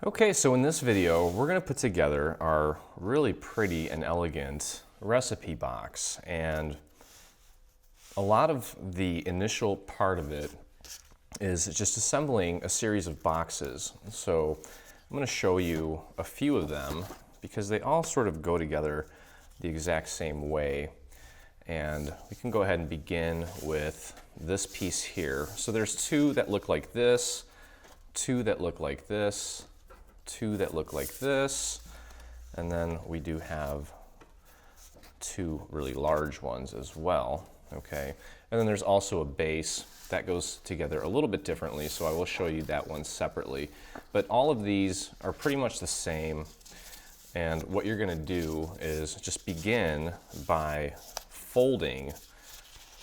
Okay, so in this video, we're going to put together our really pretty and elegant recipe box. And a lot of the initial part of it is just assembling a series of boxes. So I'm going to show you a few of them because they all sort of go together the exact same way. And we can go ahead and begin with this piece here. So there's two that look like this, two that look like this, two that look like this, and then we do have two really large ones as well, okay? And then there's also a base that goes together a little bit differently, so I will show you that one separately. But all of these are pretty much the same, and what you're gonna do is just begin by folding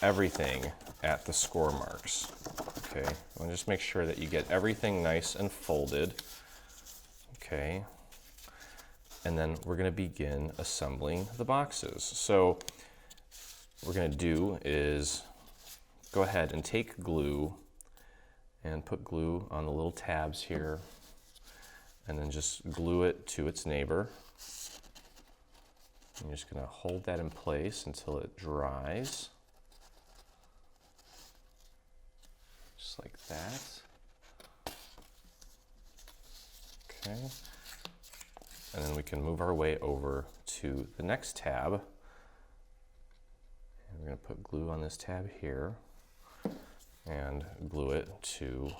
everything at the score marks, okay? And just make sure that you get everything nice and folded. Okay, and then we're going to begin assembling the boxes. So what we're going to do is go ahead and take glue and put glue on the little tabs here, and then just glue it to its neighbor. I'm just going to hold that in place until it dries, just like that. Okay, and then we can move our way over to the next tab. And we're going to put glue on this tab here and glue it to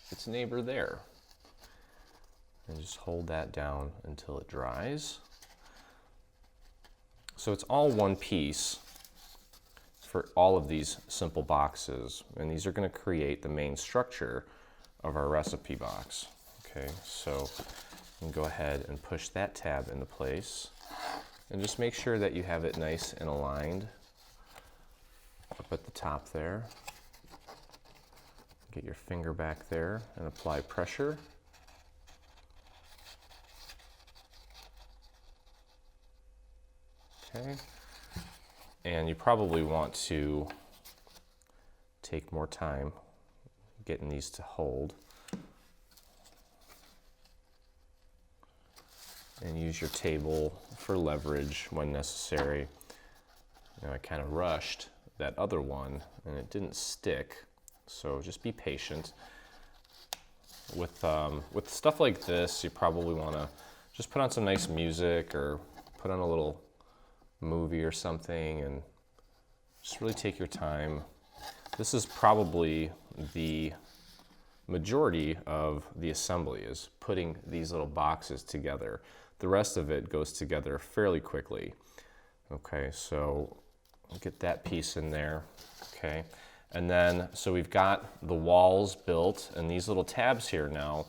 its neighbor there. And just hold that down until it dries. So it's all one piece for all of these simple boxes, and these are going to create the main structure of our recipe box. Okay, so you can go ahead and push that tab into place and just make sure that you have it nice and aligned up at the top there. Get your finger back there and apply pressure. Okay, and you probably want to take more time getting these to hold. And use your table for leverage when necessary. You know, I kind of rushed that other one and it didn't stick, so just be patient. With stuff like this, you probably want to just put on some nice music or put on a little movie or something and just really take your time. This is probably the majority of the assembly, is putting these little boxes together. The rest of it goes together fairly quickly. Okay, so I'll get that piece in there, okay? And then, so we've got the walls built and these little tabs here now.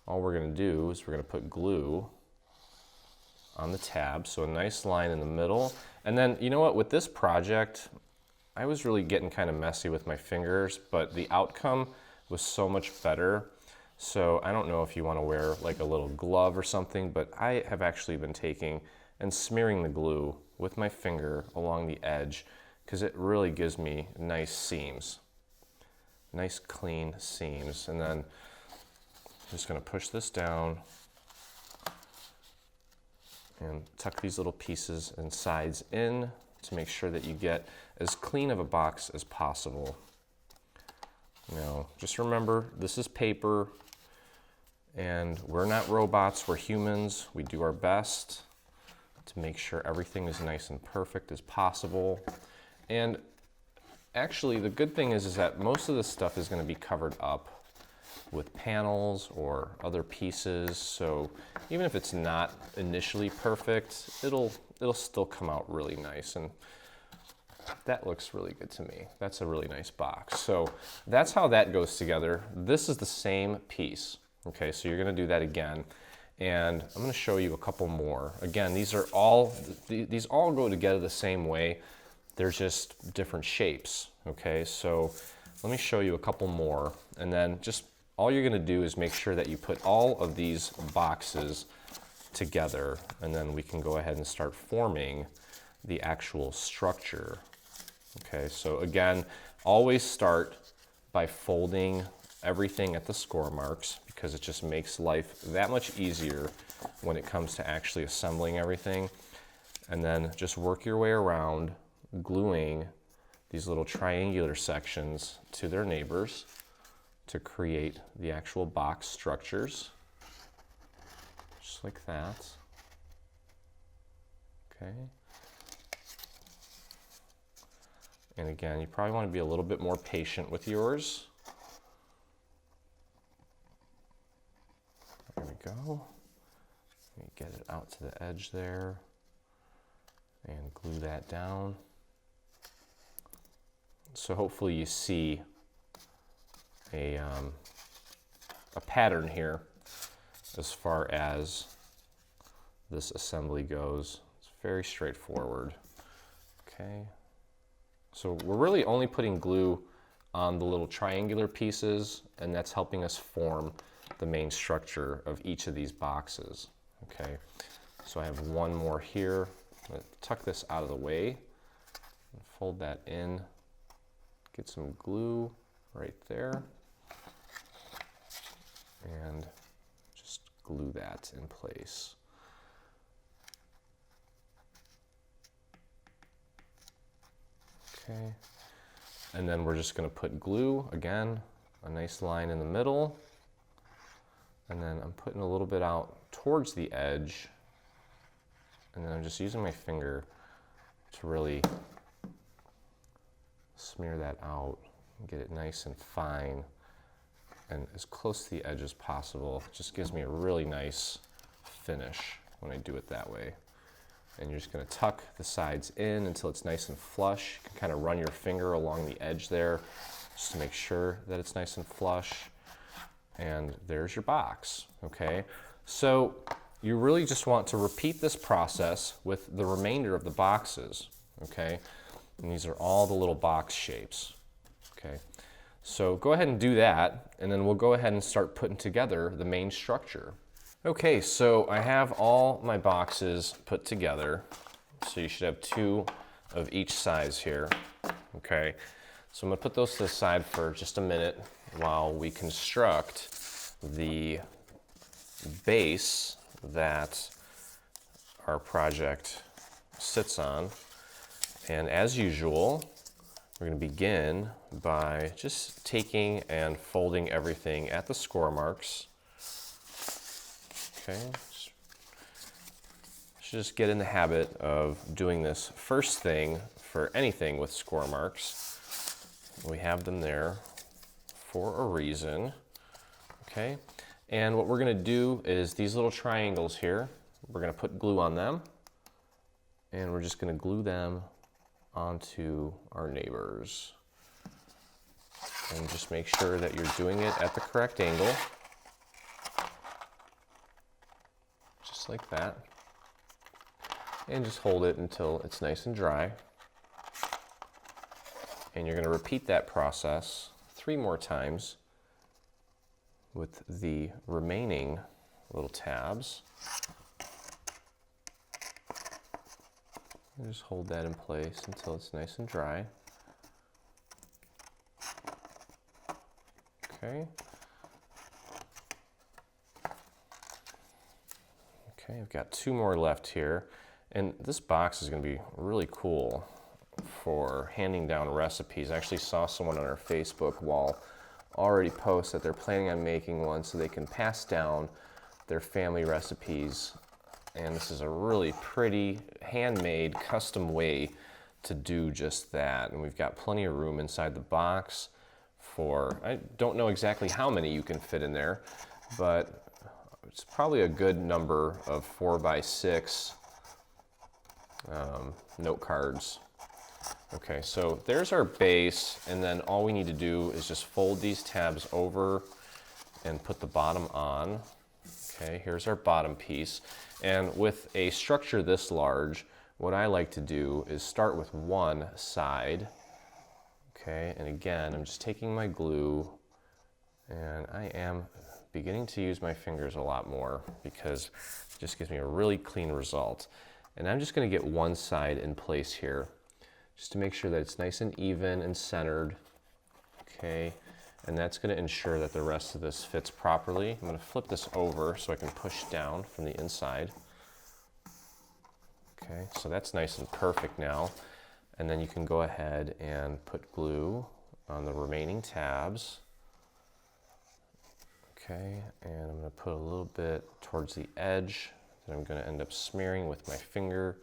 All we're gonna do is we're gonna put glue on the tab, so a nice line in the middle. And then, you know what, with this project, I was really getting kind of messy with my fingers, but the outcome was so much better. So I don't know if you want to wear like a little glove or something, but I have actually been taking and smearing the glue with my finger along the edge because it really gives me nice seams, nice clean seams. And then I'm just going to push this down and tuck these little pieces and sides in to make sure that you get as clean of a box as possible. Now, just remember, this is paper, and we're not robots, we're humans. We do our best to make sure everything is nice and perfect as possible. And actually, the good thing is that most of this stuff is going to be covered up with panels or other pieces, so even if it's not initially perfect, it'll still come out really nice. And that looks really good to me. That's a really nice box. So that's how that goes together. This is the same piece. Okay, so you're gonna do that again. And I'm gonna show you a couple more. Again, these all go together the same way. They're just different shapes. Okay, so let me show you a couple more. And then just all you're gonna do is make sure that you put all of these boxes together, and then we can go ahead and start forming the actual structure. Okay, so again, always start by folding everything at the score marks, because it just makes life that much easier when it comes to actually assembling everything. And then just work your way around gluing these little triangular sections to their neighbors to create the actual box structures, just like that. Okay. And again, you probably want to be a little bit more patient with yours. There we go. Let me get it out to the edge there and glue that down. So hopefully you see a pattern here as far as this assembly goes. It's very straightforward. Okay. So we're really only putting glue on the little triangular pieces, and that's helping us form the main structure of each of these boxes. Okay. So I have one more here. I'm going to tuck this out of the way, fold that in, get some glue right there, and just glue that in place. Okay, and then we're just going to put glue, again, a nice line in the middle, and then I'm putting a little bit out towards the edge, and then I'm just using my finger to really smear that out and get it nice and fine and as close to the edge as possible. It just gives me a really nice finish when I do it that way. And you're just going to tuck the sides in until it's nice and flush. You can kind of run your finger along the edge there just to make sure that it's nice and flush. And there's your box, okay? So you really just want to repeat this process with the remainder of the boxes, okay? And these are all the little box shapes, okay? So go ahead and do that, and then we'll go ahead and start putting together the main structure. Okay, so I have all my boxes put together. So you should have 2 of each size here, okay? So I'm gonna put those to the side for just a minute while we construct the base that our project sits on. And as usual, we're going to begin by just taking and folding everything at the score marks. Okay, should just get in the habit of doing this first thing for anything with score marks. We have them there for a reason. Okay, and what we're going to do is these little triangles here, we're going to put glue on them, and we're just going to glue them onto our neighbors. And just make sure that you're doing it at the correct angle. Just like that. And just hold it until it's nice and dry. And you're going to repeat that process 3 more times with the remaining little tabs. And just hold that in place until it's nice and dry. Okay. Okay, I've got 2 more left here. And this box is going to be really cool for handing down recipes. I actually saw someone on our Facebook wall already post that they're planning on making one so they can pass down their family recipes. And this is a really pretty handmade custom way to do just that. And we've got plenty of room inside the box for, I don't know exactly how many you can fit in there, but it's probably a good number of 4x6 note cards. Okay, so there's our base, and then all we need to do is just fold these tabs over and put the bottom on. Okay, here's our bottom piece. And with a structure this large, what I like to do is start with one side. Okay, and again, I'm just taking my glue, and I am beginning to use my fingers a lot more because it just gives me a really clean result. And I'm just going to get one side in place here, just to make sure that it's nice and even and centered. Okay, and that's going to ensure that the rest of this fits properly. I'm going to flip this over so I can push down from the inside. Okay, so that's nice and perfect now. And then you can go ahead and put glue on the remaining tabs. Okay, and I'm going to put a little bit towards the edge that I'm going to end up smearing with my finger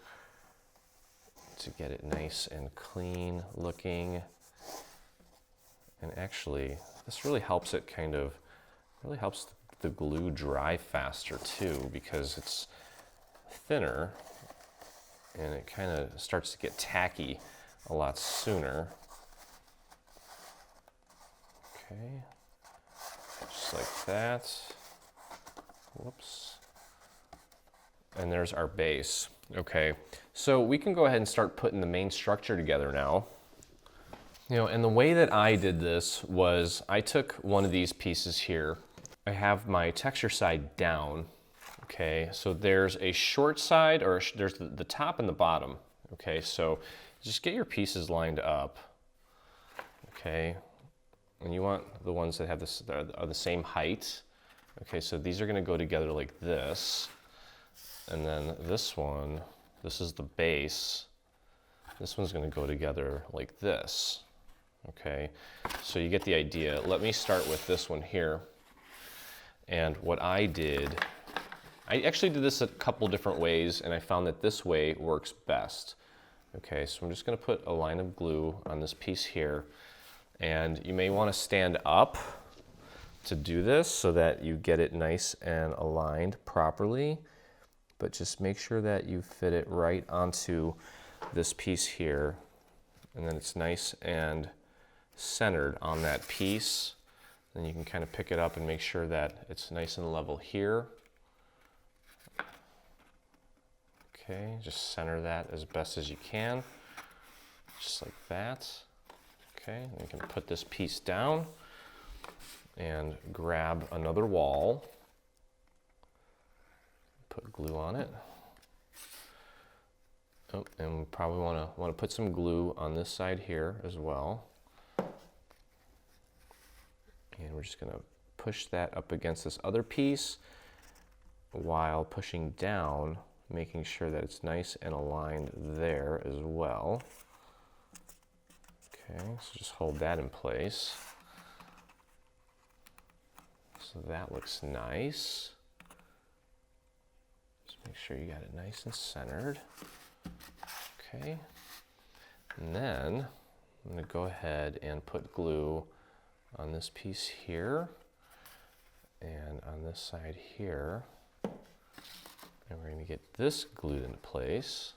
to get it nice and clean looking. And actually, this really helps it really helps the glue dry faster too, because it's thinner and it kind of starts to get tacky a lot sooner. Okay, just like that. Whoops. And there's our base. Okay, so we can go ahead and start putting the main structure together now. You know, and the way that I did this was I took one of these pieces here. I have my texture side down. Okay, so there's a short side, or there's the top and the bottom. Okay, so just get your pieces lined up. Okay, and you want the ones that have this are the same height. Okay, so these are going to go together like this, and then this one, this is the base. This one's going to go together like this. Okay, so you get the idea. Let me start with this one here. And what I actually did this a couple different ways, and I found that this way works best. Okay, so I'm just going to put a line of glue on this piece here, and you may want to stand up to do this so that you get it nice and aligned properly, but just make sure that you fit it right onto this piece here, and then it's nice and centered on that piece. Then you can kind of pick it up and make sure that it's nice and level here. Okay, just center that as best as you can, just like that. Okay, and you can put this piece down and grab another wall, put glue on it. Oh, and we probably want to put some glue on this side here as well. And we're just going to push that up against this other piece while pushing down, making sure that it's nice and aligned there as well. Okay, so just hold that in place. So that looks nice. Just make sure you got it nice and centered. Okay, and then I'm going to go ahead and put glue on this piece here and on this side here. And we're going to get this glued into place.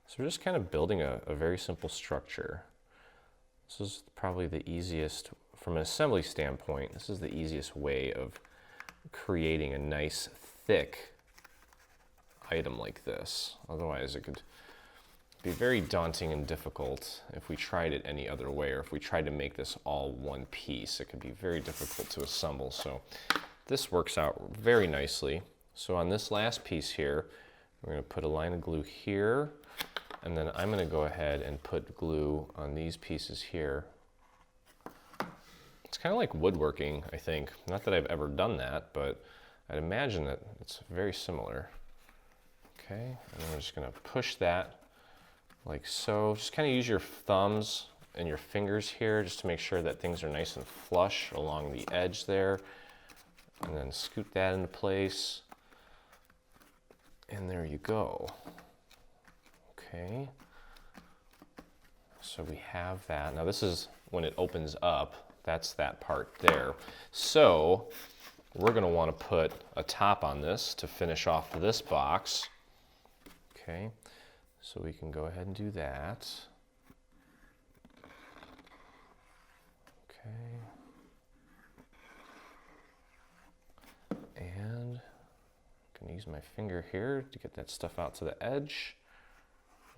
So we're just kind of building a very simple structure. This is probably the easiest, from an assembly standpoint, this is the easiest way of creating a nice thick item like this. Otherwise it could be very daunting and difficult if we tried it any other way, or if we tried to make this all one piece. It could be very difficult to assemble. So this works out very nicely. So on this last piece here, we're going to put a line of glue here, and then I'm going to go ahead and put glue on these pieces here. It's kind of like woodworking, I think. Not that I've ever done that, but I'd imagine that it's very similar. Okay, and then we're just going to push that like so. Just kind of use your thumbs and your fingers here just to make sure that things are nice and flush along the edge there. And then scoot that into place. And there you go. Okay. So we have that. Now this is when it opens up. That's that part there. So we're going to want to put a top on this to finish off this box. Okay. So we can go ahead and do that. Okay. And I'm going to use my finger here to get that stuff out to the edge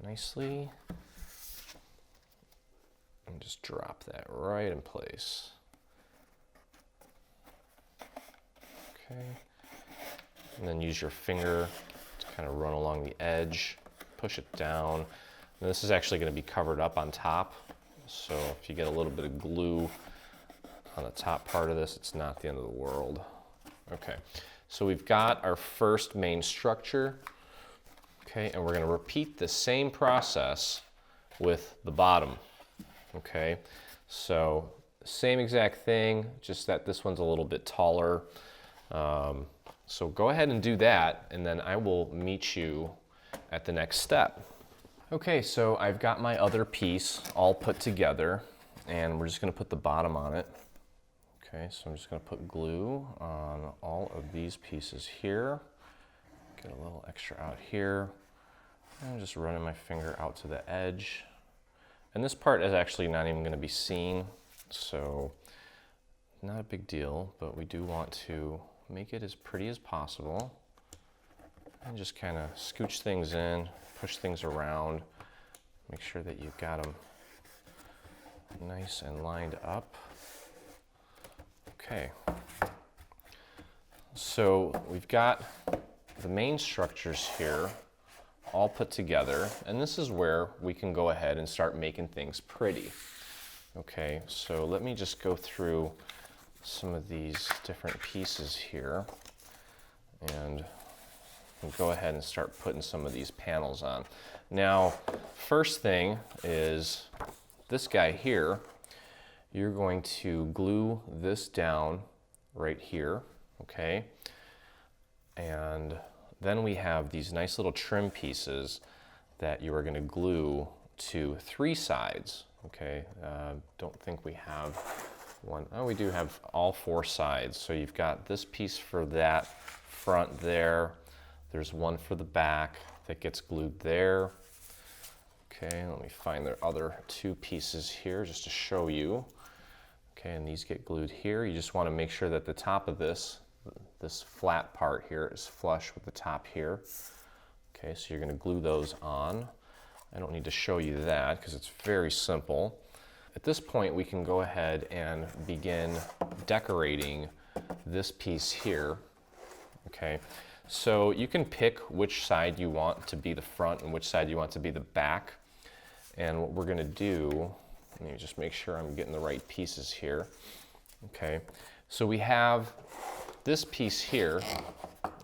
nicely. And just drop that right in place. Okay. And then use your finger to kind of run along the edge, push it down. And this is actually going to be covered up on top. So if you get a little bit of glue on the top part of this, it's not the end of the world. Okay, so we've got our first main structure. Okay, and we're going to repeat the same process with the bottom. Okay, so same exact thing, just that this one's a little bit taller. So go ahead and do that, and then I will meet you at the next step. Okay, so I've got my other piece all put together, and we're just going to put the bottom on it. Okay, so I'm just going to put glue on all of these pieces here. Get a little extra out here. I'm just running my finger out to the edge. And this part is actually not even going to be seen, so not a big deal, but we do want to make it as pretty as possible. And just kind of scooch things in, push things around, make sure that you've got them nice and lined up. Okay, so we've got the main structures here all put together, and this is where we can go ahead and start making things pretty. Okay, so let me just go through some of these different pieces here, and we'll go ahead and start putting some of these panels on. Now, first thing is this guy here. You're going to glue this down right here, okay? And then we have these nice little trim pieces that you are going to glue to 3 sides, okay? Don't think we have one. Oh, we do have all 4 sides. So you've got this piece for that front there. There's one for the back that gets glued there. Okay, let me find the other 2 pieces here just to show you. Okay, and these get glued here. You just want to make sure that the top of this flat part here is flush with the top here. Okay, so you're going to glue those on. I don't need to show you that because it's very simple. At this point, we can go ahead and begin decorating this piece here. Okay, so you can pick which side you want to be the front and which side you want to be the back. And what we're going to do, let me just make sure I'm getting the right pieces here. Okay, so we have this piece here,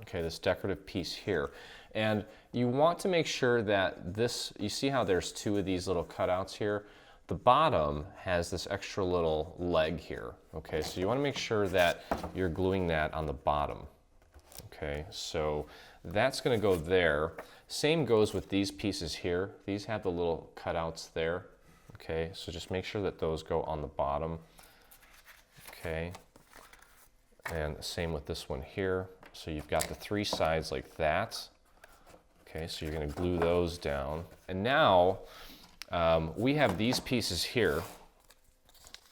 okay, this decorative piece here. And you want to make sure that this, you see how there's 2 of these little cutouts here? The bottom has this extra little leg here, okay? So you want to make sure that you're gluing that on the bottom, okay? So that's going to go there. Same goes with these pieces here. These have the little cutouts there, okay? So just make sure that those go on the bottom, okay? And same with this one here. So you've got the 3 sides like that. Okay, so you're going to glue those down. And now we have these pieces here.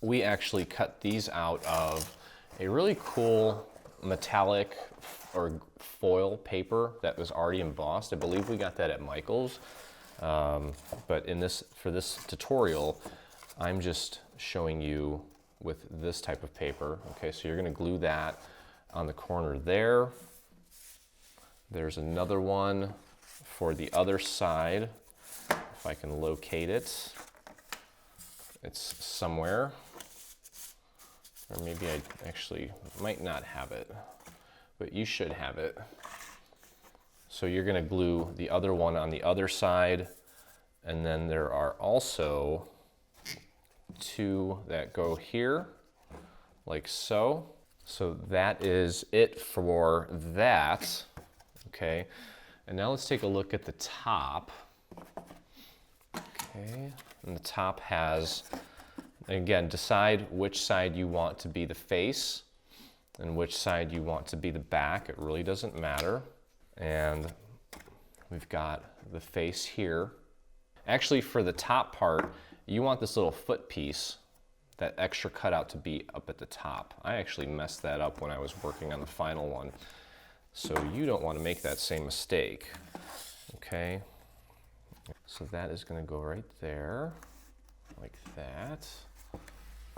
We actually cut these out of a really cool metallic or foil paper that was already embossed. I believe we got that at Michael's. But for this tutorial, I'm just showing you with this type of paper. Okay, so you're going to glue that on the corner there. There's another one for the other side, if I can locate it. It's somewhere, or maybe I actually might not have it, but you should have it. So you're going to glue the other one on the other side, and then there are also 2 that go here, like so. So that is it for that, okay? And now let's take a look at the top. Okay, and the top has, again, decide which side you want to be the face and which side you want to be the back. It really doesn't matter. And we've got the face here. Actually, for the top part, you want this little foot piece, that extra cutout, to be up at the top. I actually messed that up when I was working on the final one. So you don't want to make that same mistake. Okay, so that is going to go right there, like that.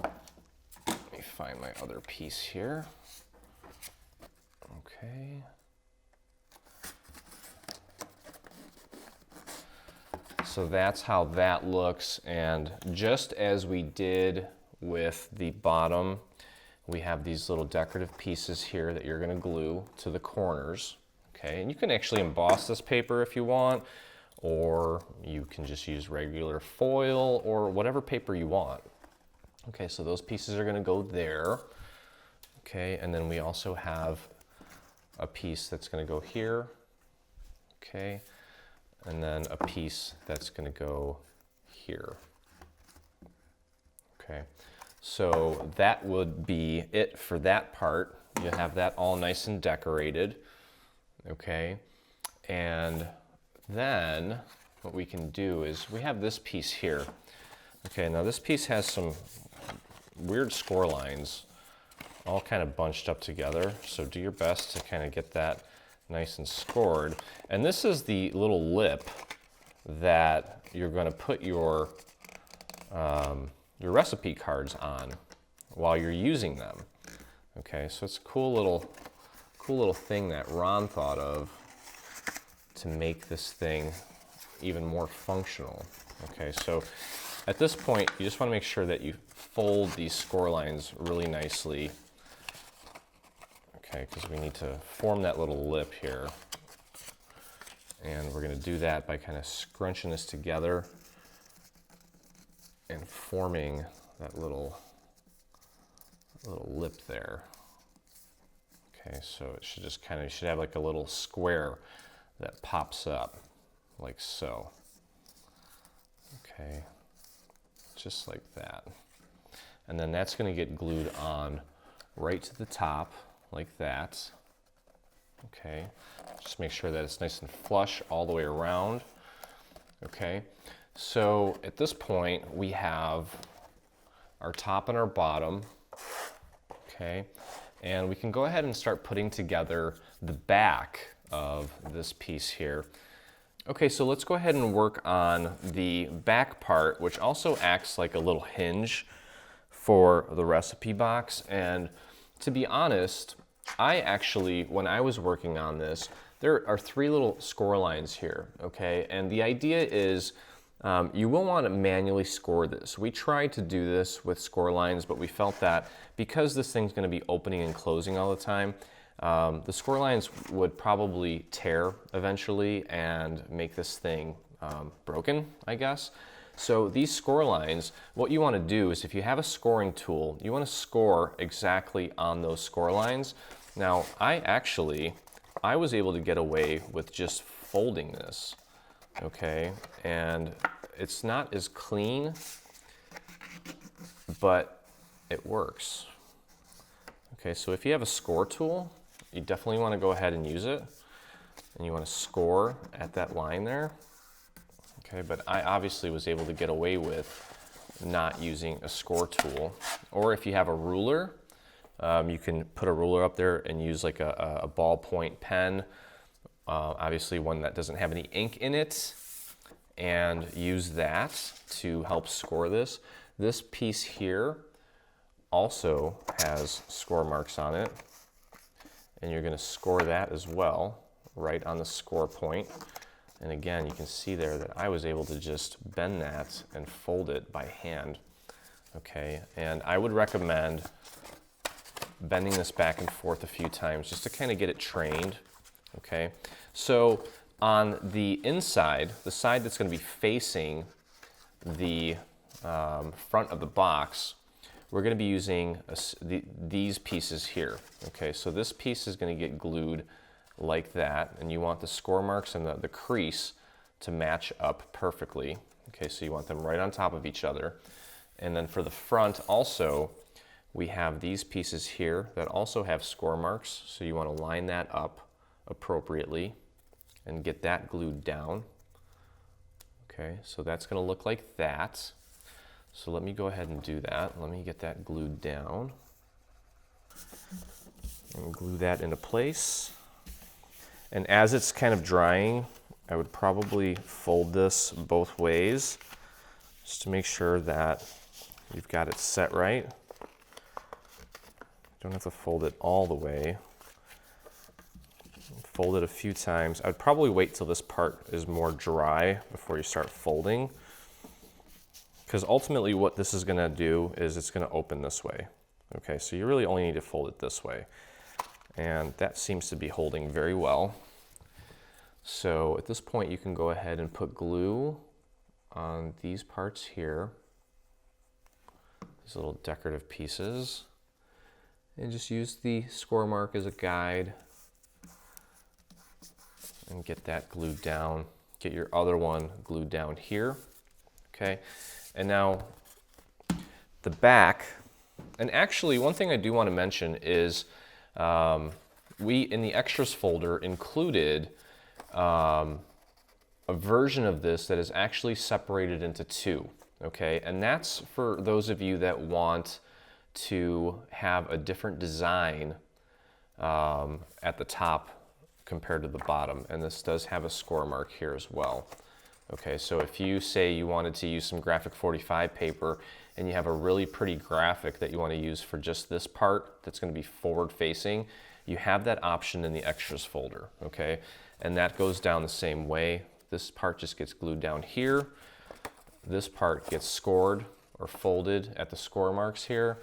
Let me find my other piece here. Okay. So that's how that looks, and just as we did with the bottom. We have these little decorative pieces here that you're going to glue to the corners. Okay, and you can actually emboss this paper if you want, or you can just use regular foil or whatever paper you want. Okay, so those pieces are going to go there. Okay, and then we also have a piece that's going to go here. Okay, and then a piece that's going to go here. Okay, so that would be it for that part. You have that all nice and decorated. Okay, and then what we can do is we have this piece here. Okay, now this piece has some weird score lines all kind of bunched up together, so do your best to kind of get that nice and scored. And this is the little lip that you're going to put your recipe cards on while you're using them. Okay, so it's a cool little thing that Ron thought of to make this thing even more functional. Okay, so at this point, you just want to make sure that you fold these score lines really nicely. Okay, because we need to form that little lip here. And we're going to do that by kind of scrunching this together and forming that little lip there. Okay, so it should just kind of, you should have like a little square that pops up like so. Okay, just like that. And then that's going to get glued on right to the top like that. Okay, just make sure that it's nice and flush all the way around. Okay, so at this point we have our top and our bottom. Okay, and we can go ahead and start putting together the back of this piece here. Okay, so let's go ahead and work on the back part, which also acts like a little hinge for the recipe box. And to be honest, I actually, when I was working on this, there are 3 little score lines here, okay? And the idea is you will want to manually score this. We tried to do this with score lines, but we felt that because this thing's going to be opening and closing all the time, the score lines would probably tear eventually and make this thing broken, I guess. So these score lines, what you want to do is if you have a scoring tool, you want to score exactly on those score lines. Now, I was able to get away with just folding this, okay? And it's not as clean, but it works. Okay, so if you have a score tool, you definitely want to go ahead and use it. And you want to score at that line there. Okay, but I obviously was able to get away with not using a score tool. Or if you have a ruler, you can put a ruler up there and use like a ballpoint pen, obviously one that doesn't have any ink in it, and use that to help score this. This piece here also has score marks on it, and you're going to score that as well, right on the score point. And again, you can see there that I was able to just bend that and fold it by hand. Okay, and I would recommend bending this back and forth a few times just to kind of get it trained. Okay, so on the inside, the side that's going to be facing the front of the box, we're going to be using these pieces here. Okay, so this piece is going to get glued like that, and you want the score marks and the crease to match up perfectly. Okay, so you want them right on top of each other. And then for the front also, we have these pieces here that also have score marks, so you want to line that up appropriately and get that glued down. Okay, so that's going to look like that. So let me go ahead and do that. Let me get that glued down and glue that into place. And as it's kind of drying, I would probably fold this both ways just to make sure that you've got it set right. You don't have to fold it all the way. Fold it a few times. I'd probably wait till this part is more dry before you start folding. because ultimately what this is going to do is it's going to open this way. Okay, so you really only need to fold it this way. And that seems to be holding very well. So at this point you can go ahead and put glue on these parts here, these little decorative pieces, and just use the score mark as a guide and get that glued down. Get your other one glued down here. Okay, and now the back, and actually one thing I do want to mention is we in the extras folder included a version of this that is actually separated into two, okay? And that's for those of you that want to have a different design at the top compared to the bottom. And this does have a score mark here as well. Okay, so if you say you wanted to use some graphic 45 paper and you have a really pretty graphic that you want to use for just this part that's going to be forward facing, you have that option in the extras folder, okay? And that goes down the same way. This part just gets glued down here. This part gets scored or folded at the score marks here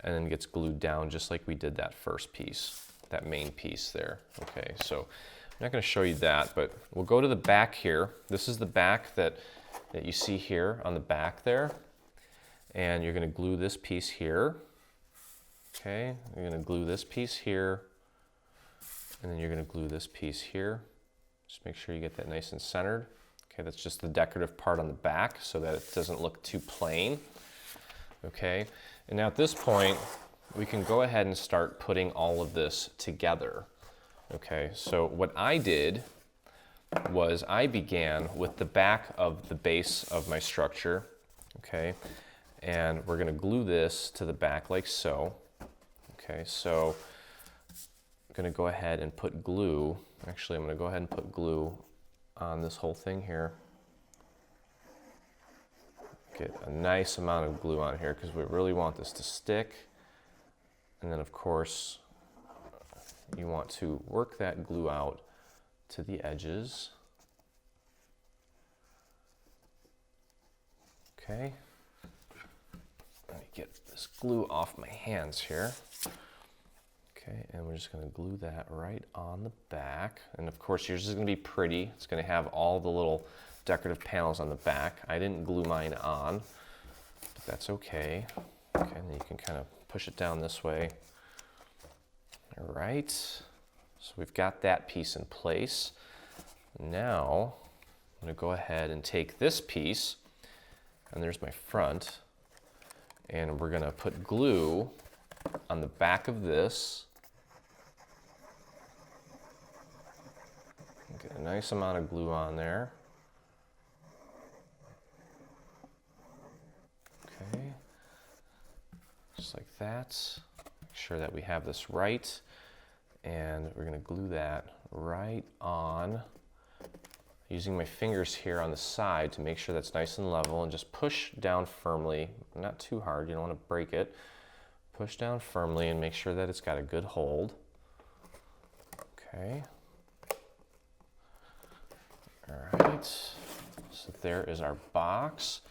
and then gets glued down just like we did that first piece, that main piece there, okay? So I'm not going to show you that, but we'll go to the back here. This is the back that you see here on the back there. And you're going to glue this piece here. Okay, you're going to glue this piece here. And then you're going to glue this piece here. Just make sure you get that nice and centered. Okay, that's just the decorative part on the back so that it doesn't look too plain. Okay, and now at this point, we can go ahead and start putting all of this together. Okay, so what I did was I began with the back of the base of my structure, okay, and we're going to glue this to the back like so. Okay, so I'm going to go ahead and put glue. Actually, I'm going to go ahead and put glue on this whole thing here. Get a nice amount of glue on here because we really want this to stick. And then, of course, you want to work that glue out to the edges. Okay. Let me get this glue off my hands here. Okay, and we're just going to glue that right on the back. And of course, yours is going to be pretty. It's going to have all the little decorative panels on the back. I didn't glue mine on, but that's okay. Okay, and then you can kind of push it down this way. All right, so we've got that piece in place. Now, I'm going to go ahead and take this piece, and there's my front, and we're going to put glue on the back of this. Get a nice amount of glue on there. Okay, just like that. Make sure that we have this right, and we're going to glue that right on, using my fingers here on the side to make sure that's nice and level, and just push down firmly, not too hard, you don't want to break it. Push down firmly and make sure that it's got a good hold. Okay. All right, so there is our box.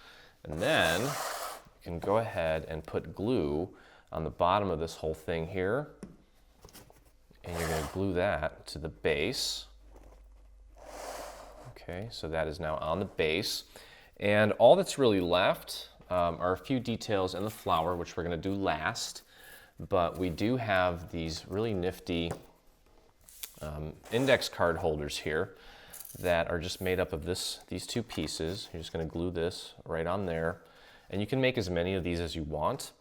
And then you can go ahead and put glue on the bottom of this whole thing here. And you're going to glue that to the base. Okay, so that is now on the base. And all that's really left are a few details in the flower, which we're going to do last. But we do have these really nifty index card holders here that are just made up of these two pieces. You're just going to glue this right on there. And you can make as many of these as you want.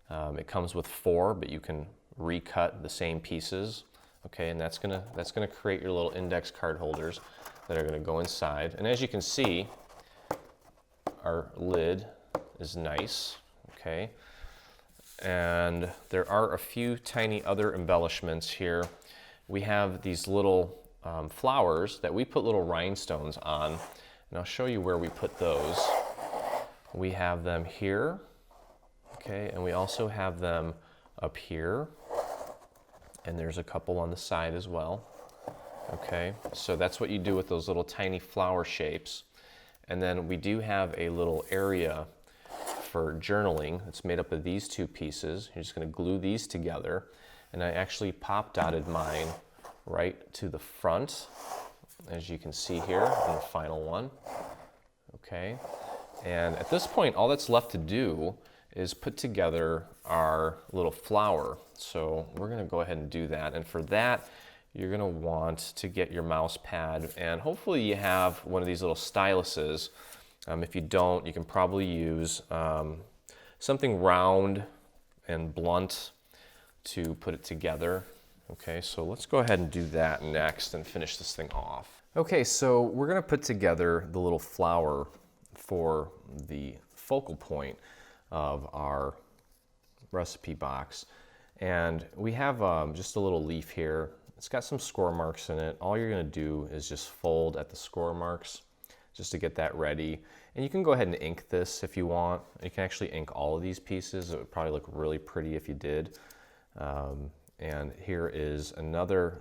It comes with 4, but you can recut the same pieces. Okay, and that's gonna create your little index card holders that are going to go inside. And as you can see, our lid is nice. Okay, and there are a few tiny other embellishments here. We have these little flowers that we put little rhinestones on, and I'll show you where we put those. We have them here, okay, and we also have them up here, and there's a couple on the side as well. Okay, so that's what you do with those little tiny flower shapes. And then we do have a little area for journaling. It's made up of these two pieces. You're just going to glue these together. And I actually pop dotted mine right to the front, as you can see here in the final one. Okay. And at this point, all that's left to do is put together our little flower. So we're going to go ahead and do that. And for that, you're going to want to get your mouse pad, and hopefully you have one of these little styluses. If you don't, you can probably use something round and blunt to put it together. Okay, so let's go ahead and do that next and finish this thing off. Okay, so we're going to put together the little flower for the focal point of our recipe box. And we have just a little leaf here. It's got some score marks in it. All you're going to do is just fold at the score marks just to get that ready. And you can go ahead and ink this if you want. You can actually ink all of these pieces. It would probably look really pretty if you did. And here is another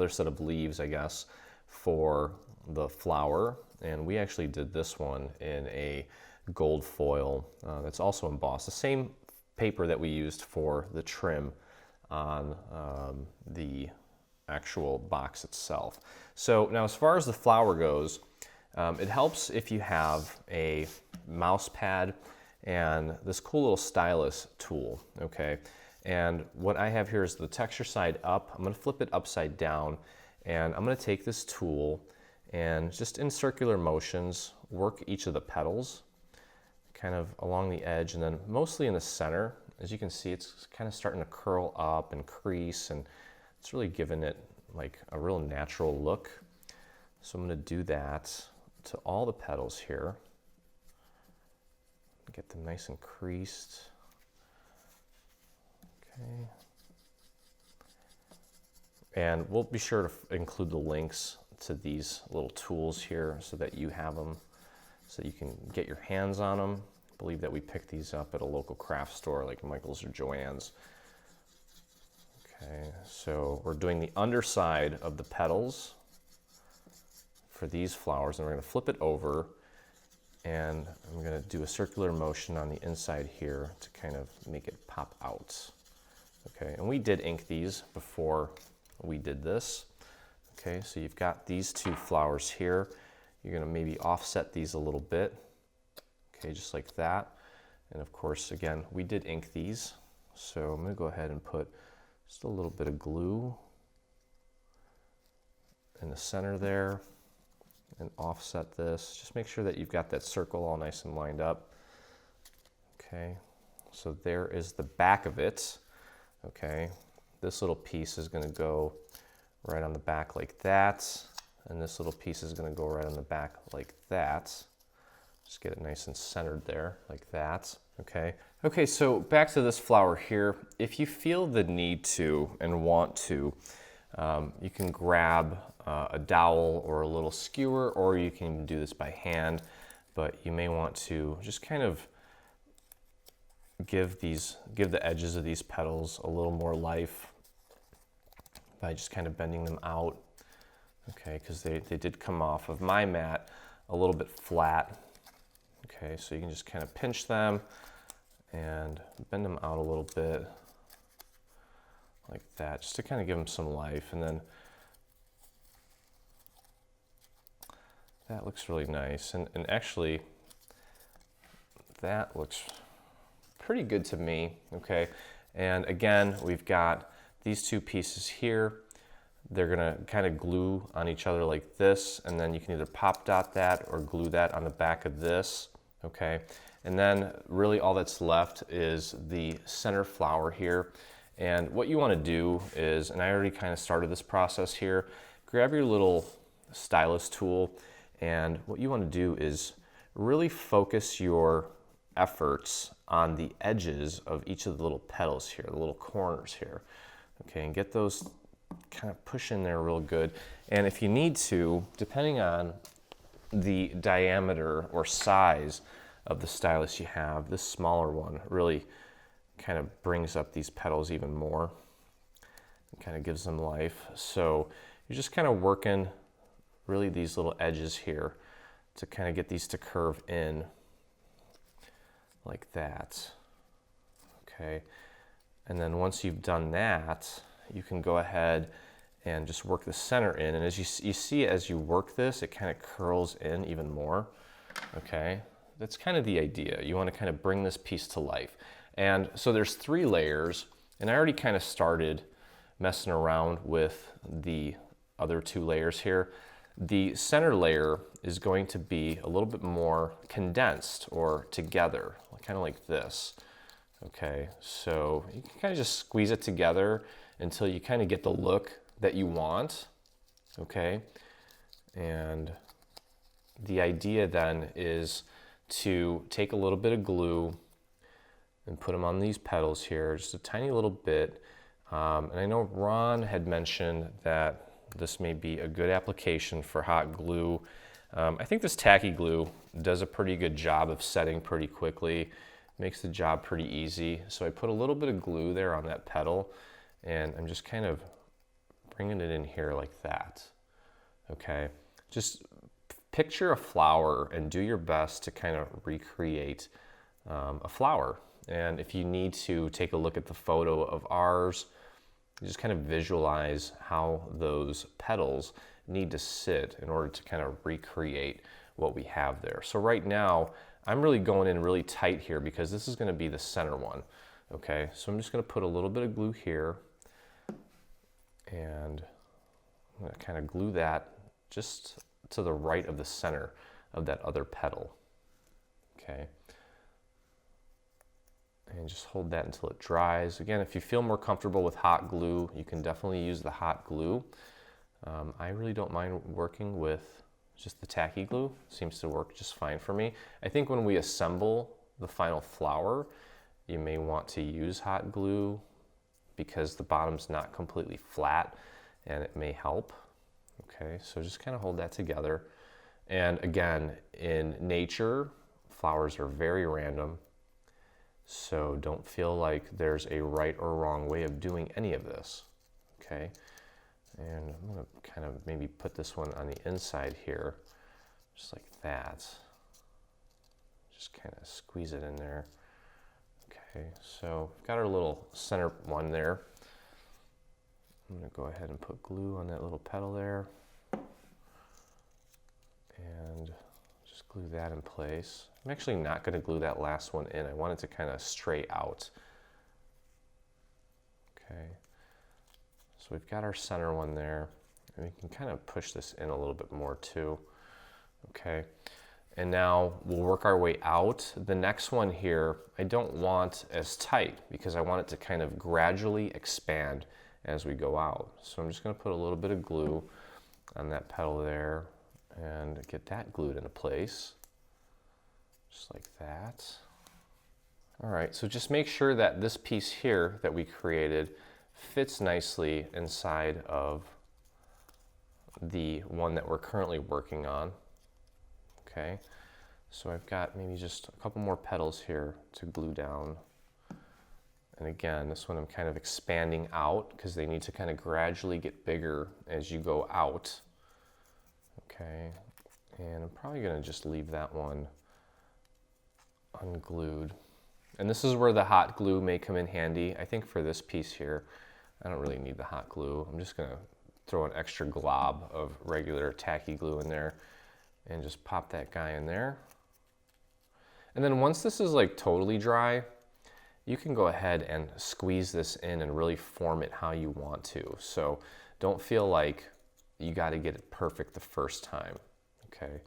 set of leaves, I guess, for the flower. And we actually did this one in a gold foil that's also embossed. The same paper that we used for the trim on the actual box itself. So now as far as the flower goes, it helps if you have a mouse pad and this cool little stylus tool, okay? And what I have here is the texture side up. I'm gonna flip it upside down, and I'm gonna take this tool and just in circular motions, work each of the petals kind of along the edge, and then mostly in the center. As you can see, it's kind of starting to curl up and crease, and it's really giving it like a real natural look. So I'm going to do that to all the petals here. Get them nice and creased. Okay. And we'll be sure to include the links to these little tools here so that you have them, so you can get your hands on them. I believe that we picked these up at a local craft store like Michael's or Joann's. Okay, so we're doing the underside of the petals for these flowers, and we're going to flip it over, and I'm going to do a circular motion on the inside here to kind of make it pop out. Okay, and we did ink these before we did this. Okay, so you've got these two flowers here. You're going to maybe offset these a little bit. Okay, just like that. And of course, again, we did ink these. So I'm going to go ahead and put just a little bit of glue in the center there and offset this. Just make sure that you've got that circle all nice and lined up. Okay, so there is the back of it. Okay, this little piece is going to go right on the back like that, and this little piece is going to go right on the back like that. Just get it nice and centered there like that. Okay. Okay, so back to this flower here. If you feel the need to and want to, you can grab a dowel or a little skewer, or you can do this by hand, but you may want to just kind of give the edges of these petals a little more life by just kind of bending them out. Okay, because they did come off of my mat a little bit flat. Okay, so you can just kind of pinch them and bend them out a little bit like that, just to kind of give them some life. And then that looks really nice. And actually, that looks pretty good to me, okay? And again, we've got these two pieces here. They're gonna kind of glue on each other like this, and then you can either pop dot that or glue that on the back of this, okay? And then really all that's left is the center flower here. And what you wanna do is, and I already kind of started this process here, grab your little stylus tool, and what you wanna do is really focus your efforts on the edges of each of the little petals here, the little corners here, okay? And get those kind of push in there real good. And if you need to, depending on the diameter or size of the stylus you have, this smaller one really kind of brings up these petals even more and kind of gives them life. So you're just kind of working really these little edges here to kind of get these to curve in like that. Okay, and then once you've done that, you can go ahead and just work the center in. And as you see, as you work this, it kind of curls in even more. Okay, that's kind of the idea. You want to kind of bring this piece to life. And so there's 3 layers, and I already kind of started messing around with the other 2 layers here. The center layer is going to be a little bit more condensed or together, kind of like this. Okay, so you can kind of just squeeze it together until you kind of get the look that you want. Okay, and the idea then is to take a little bit of glue and put them on these petals here, just a tiny little bit. And I know Ron had mentioned that this may be a good application for hot glue. I think this tacky glue does a pretty good job of setting pretty quickly, makes the job pretty easy. So I put a little bit of glue there on that petal, and I'm just kind of bringing it in here like that. Okay, just picture a flower and do your best to kind of recreate a flower. And if you need to take a look at the photo of ours, you just kind of visualize how those petals need to sit in order to kind of recreate what we have there. So right now, I'm really going in really tight here because this is going to be the center one. Okay, so I'm just going to put a little bit of glue here, and I'm going to kind of glue that just to the right of the center of that other petal. Okay. And just hold that until it dries. Again, if you feel more comfortable with hot glue, you can definitely use the hot glue. I really don't mind working with just the tacky glue. Seems to work just fine for me. I think when we assemble the final flower, you may want to use hot glue because the bottom's not completely flat, and it may help. Okay, so just kind of hold that together. And again, in nature, flowers are very random. So don't feel like there's a right or wrong way of doing any of this, okay? And I'm gonna kind of maybe put this one on the inside here, just like that. Just kind of squeeze it in there. Okay, so we've got our little center one there. I'm gonna go ahead and put glue on that little petal there. And just glue that in place. I'm actually not going to glue that last one in. I want it to kind of stray out. Okay. So we've got our center one there. And we can kind of push this in a little bit more too. Okay. And now we'll work our way out. The next one here, I don't want as tight because I want it to kind of gradually expand as we go out. So I'm just going to put a little bit of glue on that petal there and get that glued into place. Just like that. All right, so just make sure that this piece here that we created fits nicely inside of the one that we're currently working on. Okay, so I've got maybe just a couple more petals here to glue down. And again, this one I'm kind of expanding out because they need to kind of gradually get bigger as you go out. Okay, and I'm probably gonna just leave that one unglued. And this is where the hot glue may come in handy. I think for this piece here, I don't really need the hot glue. I'm just gonna throw an extra glob of regular tacky glue in there and just pop that guy in there. And then once this is like totally dry, you can go ahead and squeeze this in and really form it how you want to. So don't feel like you got to get it perfect the first time. Okay,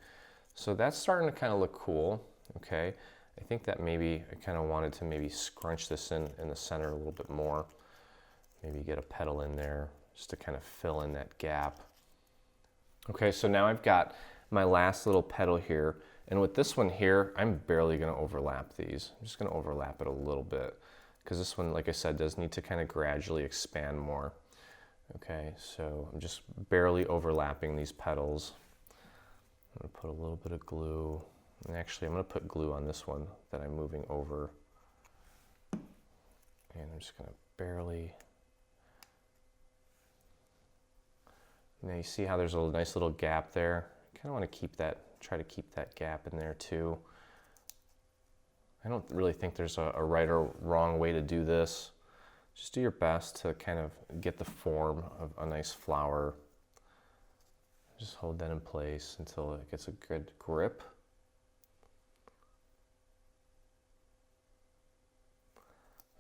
so that's starting to kind of look cool. Okay, I think that maybe I kind of wanted to maybe scrunch this in the center a little bit more. Maybe get a petal in there just to kind of fill in that gap. Okay, so now I've got my last little petal here. And with this one here, I'm barely going to overlap these. I'm just going to overlap it a little bit because this one, like I said, does need to kind of gradually expand more. Okay, so I'm just barely overlapping these petals. I'm going to put a little bit of glue. And actually, I'm going to put glue on this one that I'm moving over. And I'm just going to barely... Now you see how there's a nice little gap there? I kind of want to keep that, try to keep that gap in there too. I don't really think there's a right or wrong way to do this. Just do your best to kind of get the form of a nice flower. Just hold that in place until it gets a good grip.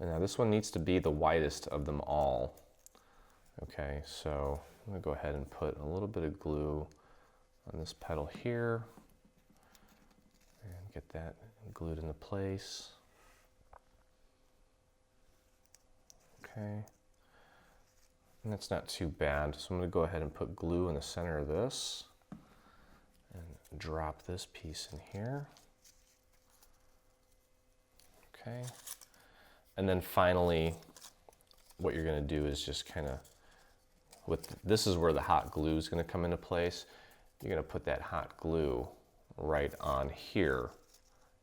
And now this one needs to be the widest of them all. Okay, so I'm gonna go ahead and put a little bit of glue on this petal here and get that glued into place. Okay, and that's not too bad. So I'm gonna go ahead and put glue in the center of this and drop this piece in here. Okay, and then finally, what you're gonna do is just kind of, this is where the hot glue is gonna come into place. You're gonna put that hot glue right on here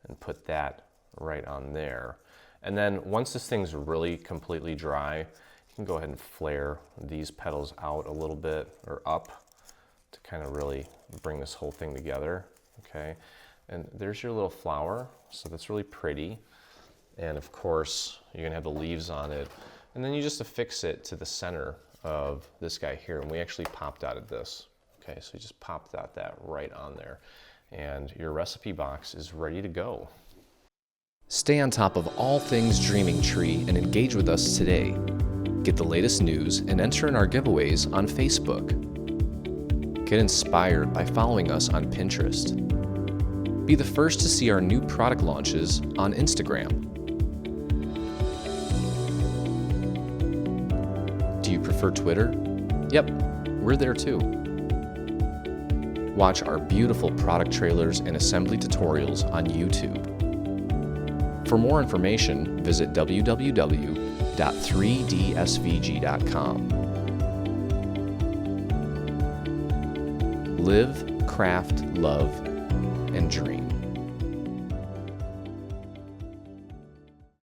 and put that right on there. And then once this thing's really completely dry, you can go ahead and flare these petals out a little bit or up to kind of really bring this whole thing together, okay? And there's your little flower, so that's really pretty. And of course, you're gonna have the leaves on it. And then you just affix it to the center of this guy here. And we actually popped out of this, okay? So you just popped out that right on there. And your recipe box is ready to go. Stay on top of all things Dreaming Tree and engage with us today. Get the latest news and enter in our giveaways on Facebook. Get inspired by following us on Pinterest. Be the first to see our new product launches on Instagram. Do you prefer Twitter? Yep, we're there too. Watch our beautiful product trailers and assembly tutorials on YouTube. For more information, visit www.3dsvg.com. Live, craft, love, and dream.